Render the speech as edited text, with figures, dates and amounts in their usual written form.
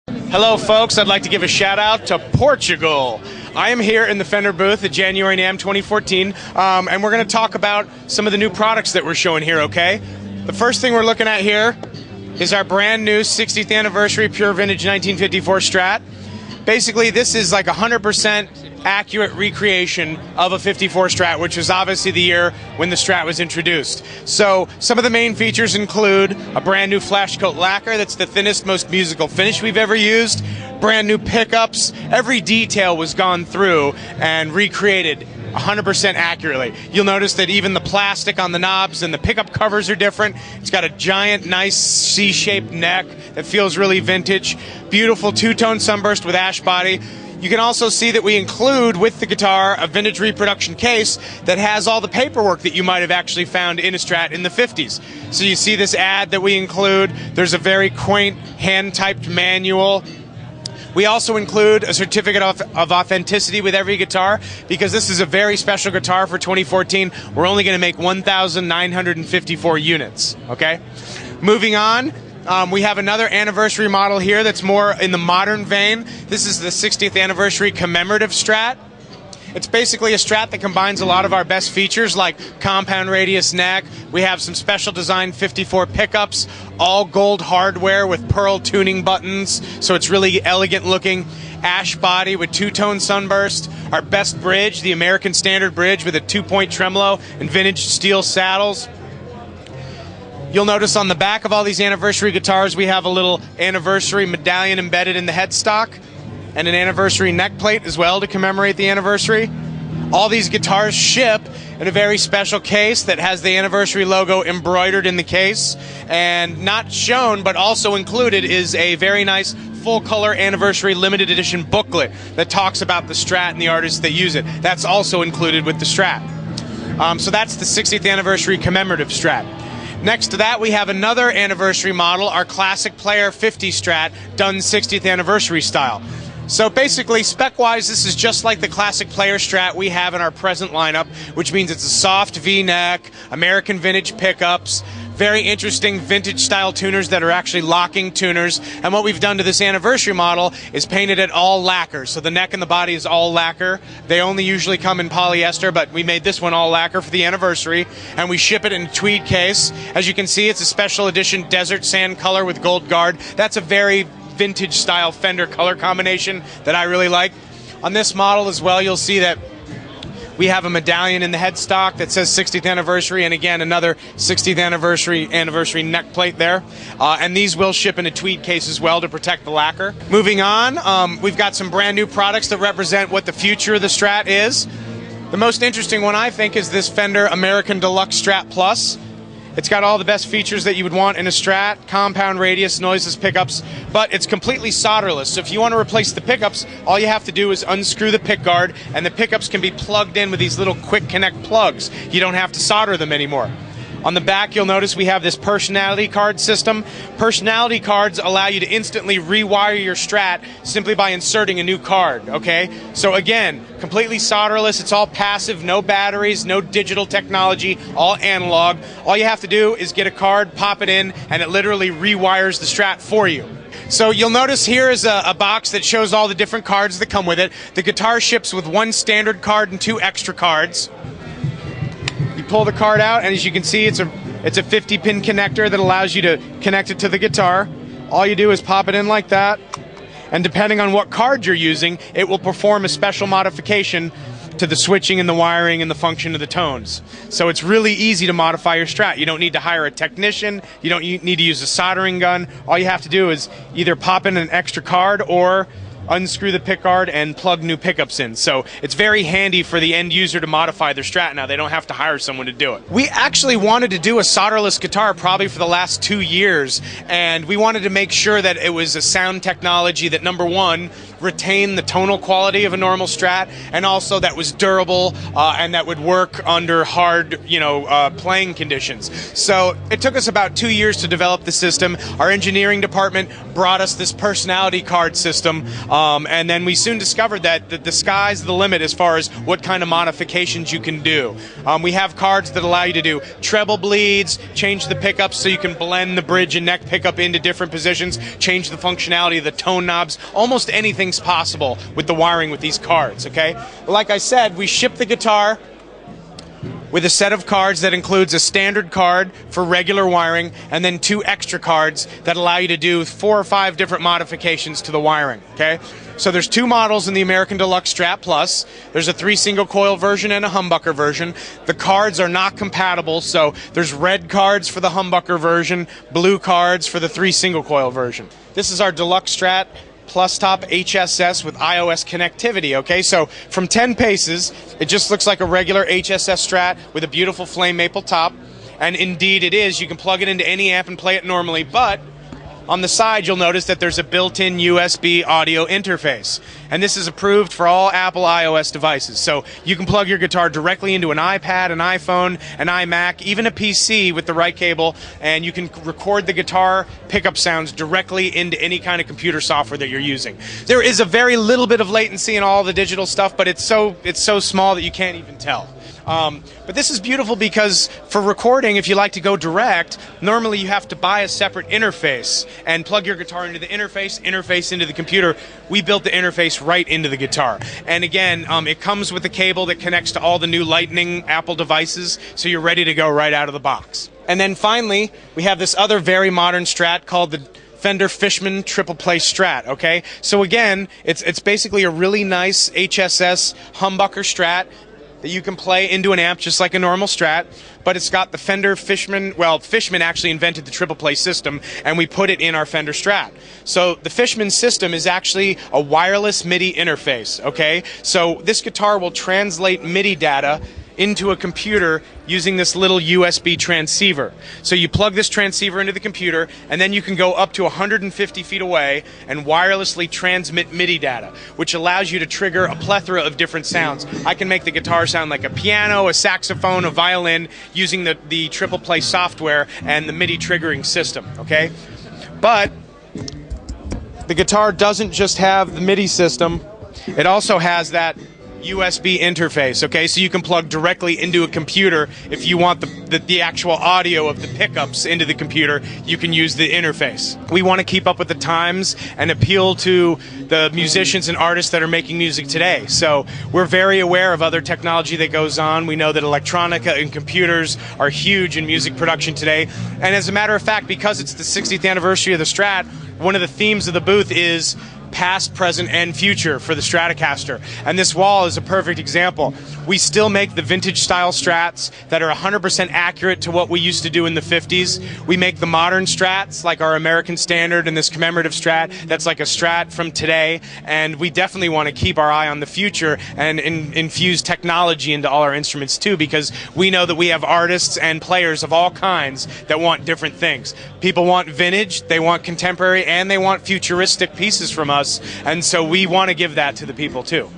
Hello folks, I'd like to give a shout out to Portugal. I am here in the Fender booth at January NAMM 2014, and we're going to talk about some of the new products that we're showing here, okay? The first thing we're looking at here is our brand new 60th anniversary pure vintage 1954 Strat. Basically, this is like 100% accurate recreation of a 54 Strat, which was obviously the year when the Strat was introduced. So some of the main features include a brand new flash coat lacquer that's the thinnest, most musical finish we've ever used, brand new pickups. Every detail was gone through and recreated 100% accurately. You'll notice that even the plastic on the knobs and the pickup covers are different. It's got a giant, nice C-shaped neck that feels really vintage. Beautiful two-tone sunburst with ash body. You can also see that we include with the guitar a vintage reproduction case that has all the paperwork that you might have actually found in a Strat in the 50s. So you see this ad that we include. There's a very quaint hand-typed manual. We also include a certificate of authenticity with every guitar because this is a very special guitar for 2014. We're only going to make 1,954 units, okay? Moving on. We have another anniversary model here that's more in the modern vein. This is the 60th anniversary commemorative Strat. It's basically a Strat that combines a lot of our best features like compound radius neck. We have some special design 54 pickups, all gold hardware with pearl tuning buttons, so it's really elegant looking. Ash body with two-tone sunburst. Our best bridge, the American Standard bridge with a 2-point tremolo and vintage steel saddles. You'll notice on the back of all these anniversary guitars we have a little anniversary medallion embedded in the headstock and an anniversary neck plate as well to commemorate the anniversary. All these guitars ship in a very special case that has the anniversary logo embroidered in the case, and not shown but also included is a very nice full-color anniversary limited edition booklet that talks about the Strat and the artists that use it. That's also included with the Strat. So that's the 60th anniversary commemorative Strat. Next to that, we have another anniversary model, our Classic Player 50 Strat, done 60th anniversary style. So basically, spec-wise, this is just like the Classic Player Strat we have in our present lineup, which means it's a soft V-neck, American vintage pickups, very interesting vintage-style tuners that are actually locking tuners. And what we've done to this anniversary model is painted it all lacquer. So the neck and the body is all lacquer. They only usually come in polyester, but we made this one all lacquer for the anniversary, and we ship it in a tweed case. As you can see, it's a special edition desert sand color with gold guard. That's a very vintage-style Fender color combination that I really like. On this model as well, you'll see that we have a medallion in the headstock that says 60th anniversary, and again another 60th anniversary neck plate there. And these will ship in a tweed case as well to protect the lacquer. Moving on, we've got some brand new products that represent what the future of the Strat is. The most interesting one, I think, is this Fender American Deluxe Strat Plus. It's got all the best features that you would want in a Strat, compound radius, noiseless pickups, but it's completely solderless. So if you want to replace the pickups, all you have to do is unscrew the pick guard, and the pickups can be plugged in with these little quick connect plugs. You don't have to solder them anymore. On the back, you'll notice we have this personality card system. Personality cards allow you to instantly rewire your Strat simply by inserting a new card, okay? So again, completely solderless, it's all passive, no batteries, no digital technology, all analog. All you have to do is get a card, pop it in, and it literally rewires the Strat for you. So you'll notice here is a box that shows all the different cards that come with it. The guitar ships with one standard card and 2 extra cards. You pull the card out, and as you can see, it's a 50-pin connector that allows you to connect it to the guitar. All you do is pop it in like that, and depending on what card you're using, it will perform a special modification to the switching and the wiring and the function of the tones. So it's really easy to modify your Strat. You don't need to hire a technician. You don't need to use a soldering gun. All you have to do is either pop in an extra card or unscrew the pickguard and plug new pickups in. So it's very handy for the end user to modify their Strat now. They don't have to hire someone to do it. We actually wanted to do a solderless guitar probably for the last 2 years, and we wanted to make sure that it was a sound technology that, number one, retained the tonal quality of a normal Strat, and also that was durable and that would work under hard, playing conditions. So it took us about 2 years to develop the system. Our engineering department brought us this personality card system And then we soon discovered that the sky's the limit as far as what kind of modifications you can do. We have cards that allow you to do treble bleeds, change the pickups so you can blend the bridge and neck pickup into different positions, change the functionality of the tone knobs. Almost anything's possible with the wiring with these cards, okay? Like I said, we ship the guitar with a set of cards that includes a standard card for regular wiring and then 2 extra cards that allow you to do 4 or 5 different modifications to the wiring, okay? So there's 2 models in the American Deluxe Strat Plus. There's a 3 single coil version and a humbucker version. The cards are not compatible, so there's red cards for the humbucker version, blue cards for the 3 single coil version. This is our Deluxe Strat Plus Top HSS with iOS connectivity, okay? So from 10 paces, it just looks like a regular HSS Strat with a beautiful flame maple top. And indeed it is. You can plug it into any amp and play it normally, but on the side you'll notice that there's a built-in USB audio interface. And this is approved for all Apple iOS devices. So you can plug your guitar directly into an iPad, an iPhone, an iMac, even a PC with the right cable, and you can record the guitar pickup sounds directly into any kind of computer software that you're using. There is a very little bit of latency in all the digital stuff, but it's so small that you can't even tell. But this is beautiful because for recording, if you like to go direct, normally you have to buy a separate interface and plug your guitar into the interface into the computer. We built the interface right into the guitar. And again, it comes with a cable that connects to all the new Lightning Apple devices, so you're ready to go right out of the box. And then finally, we have this other very modern Strat called the Fender Fishman Triple Play Strat, okay? So again, it's basically a really nice HSS humbucker Strat that you can play into an amp just like a normal Strat, but it's got the Fender Fishman. Well, Fishman actually invented the triple play system, and we put it in our Fender Strat. So the Fishman system is actually a wireless MIDI interface, okay? So this guitar will translate MIDI data into a computer using this little USB transceiver. So you plug this transceiver into the computer, and then you can go up to 150 feet away and wirelessly transmit MIDI data, which allows you to trigger a plethora of different sounds. I can make the guitar sound like a piano, a saxophone, a violin, using the triple play software and the MIDI triggering system, okay? But the guitar doesn't just have the MIDI system, it also has that USB interface, okay? So you can plug directly into a computer. If you want the actual audio of the pickups into the computer, you can use the interface. We want to keep up with the times and appeal to the musicians and artists that are making music today. So we're very aware of other technology that goes on. We know that electronica and computers are huge in music production today. And as a matter of fact, because it's the 60th anniversary of the Strat, one of the themes of the booth is past, present, and future for the Stratocaster. And this wall is a perfect example. We still make the vintage style Strats that are 100% accurate to what we used to do in the 50s. We make the modern Strats like our American Standard and this commemorative Strat that's like a Strat from today. And we definitely want to keep our eye on the future and infuse technology into all our instruments too, because we know that we have artists and players of all kinds that want different things. People want vintage, they want contemporary, and they want futuristic pieces from us. And so we want to give that to the people too.